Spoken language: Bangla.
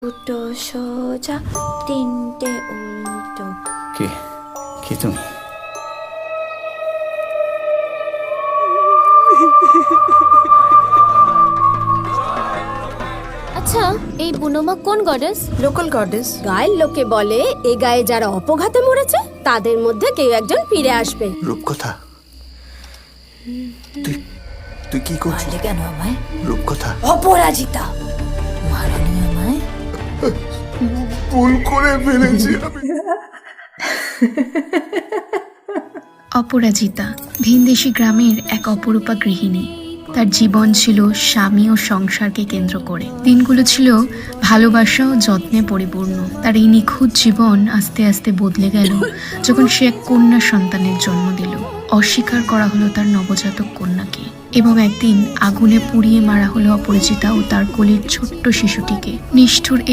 দুটো সোজা তিনটে উল্টো। কে তুমি? আচ্ছা, এই বুনোমা কোন গডেস? Local goddess. গায়ের লোকে বলে এই গায়ে যারা অপঘাতে মরেছে তাদের মধ্যে কেউ একজন ফিরে আসবে। রূপকথা, তুই কি করছিস? মারলে কেন আমায়? রূপকথা, অপরাজিতা মারানি আমায়। ভুল করে ফেলেছি আমি। অপরাজিতা ভিনদেশী গ্রামের এক অপরূপা গৃহিণী। তার জীবন ছিল স্বামী ও সংসারকে কেন্দ্র করে। দিনগুলো ছিল ভালোবাসা ও যত্নে পরিপূর্ণ। তার এই নিখুঁত জীবন আস্তে আস্তে বদলে গেল যখন সে এক কন্যা সন্তানের জন্ম দিল। অস্বীকার করা হলো তার নবজাতক কন্যাকে, এবং একদিন আগুনে পুড়িয়ে মারা হলো অপরাজিতা ও তার কোলের ছোট্ট শিশুটিকে। নিষ্ঠুর এই